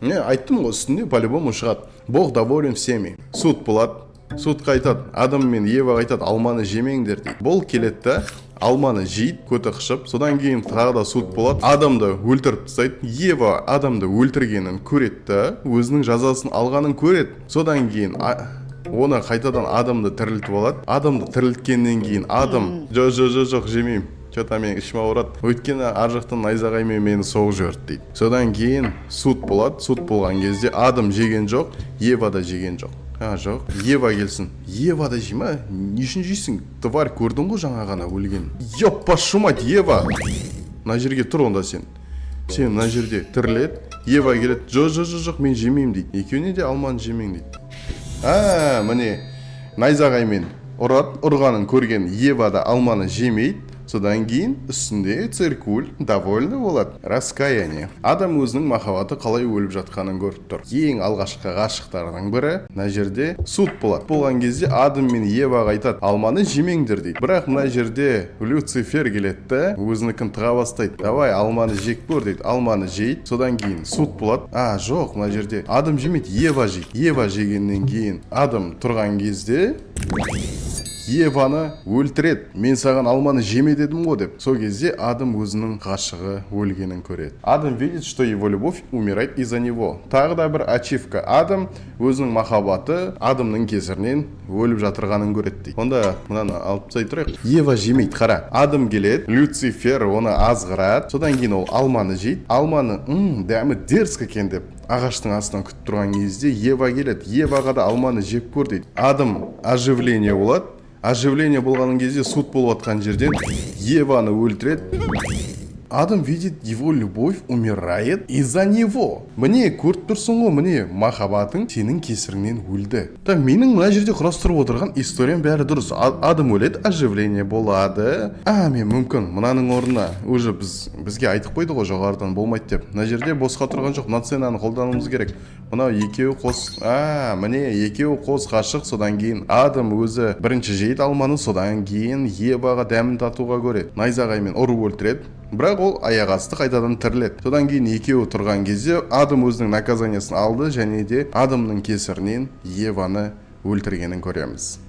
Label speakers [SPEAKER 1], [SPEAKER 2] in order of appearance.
[SPEAKER 1] Айттым ғой, үстінде по-любому шығады. Бог доволен всеми. Суд болады. Судқа айтады, Адам мен Еваға айтады, алманы жемеңдер дейді. Бұл келеді да, алманы жейді, көті қышып, содан кейін тағы да суд болады. Адамды өлтіріп тастайды. Ева адамды өлтіргенін көреді да, өзінің жазасын алғанын көреді. Содан кейін оны қайтадан адамды тірілтіп алады. Адамды тірілткеннен кейін адам жоқ жемеймін. Что-то мен ішім ауырады. Өйткені ар жақтан найзағаймен мені соғып жіберді дейді. Содан кейін суд болады. Суд болған кезде адам жеген жоқ, Ева да жеген жоқ. Жоқ. Ева келсін. Ева да жейма? Не үшін жейсің? Тварь, көрдің ғой жаңа ғана өлген. Ёппа шумать, Ева! Мына жерге тұр онда сен. Сен мына жерде тіріледі. Ева келеді. Жоқ, мен жемеймін дейді. Екеуіне де алманы жемең дейді. Міне найзағаймен ұрғанын көрген Ева да алманы жемейді. Содан кейін үстінде циркуль довольны болады. Раскаяние. Адам өзінің махаббаты қалай өліп жатқанын көріп тұр. Ең алғашқы ғашықтардың бірі мына жерде суд болады. Болған кезде Адам мен Еваға айтады, алманы жемеңдер дейді. Бірақ мына жерде Люцифер келеді да, өзінікін тыға бастайды. Давай алманы жек көр дейді. Алманы жейді. Содан кейін суд болады. Жоқ, мына жерде Адам жемейді, Ева жейді. Ева жегеннен кейін Адам тұрған кезде Еваны өлтіреді. Мен саған алманы жеме дедім ғой деп. Сол кезде Адам өзінің ғашығы өлгенін көреді. Адам видит, что его любовь умирает из-за него. Тағы да бір ачивка. Адам өзінің махаббаты Адамның кесірінен өліп жатырғанын көреді дейді. Онда мынаны алып тастай тұрайық. Ева жемейді, қара. Адам келеді, Люцифер оны азғырады. Содан кейін ол алманы жейді. Алманы, дәмі дерзк екен деп ағаштың астынан күтіп тұрған кезде Ева келеді. Еваға да алманы жеп көр дейді. Адам оживление болады. Оживление болғанын кезде суд болып атқан жерден Еваны өлтіреді. Адам видит, его любовь умирает из-за него. Міне көріп тұрсың ғой, міне махаббатың сенің кесіріңнен өлді. Менің мына жерде құрастырып отырған историям бәрі дұрыс. Адам өледі, оживление болады. Мен мүмкін мынаның орнына уже бізге айтып қойды ғой жоғарыдан болмайды деп. Мына жерде босқа тұрған жоқ, мына сценаны қолдануымыз керек. Мынау екеуі қос, міне екеуі қос ғашық. Содан кейін Адам өзі бірінші жейді алманы, содан кейін Еваға дәмін татуға көреді. Найзағаймен ұрып өлтіреді. Бірақ ол аяқ асты қайтадан тіріледі. Содан кейін екеуі тұрған кезде Адам өзінің наказаниясын алды және де Адамның кесірінен Еваны өлтіргенін көреміз.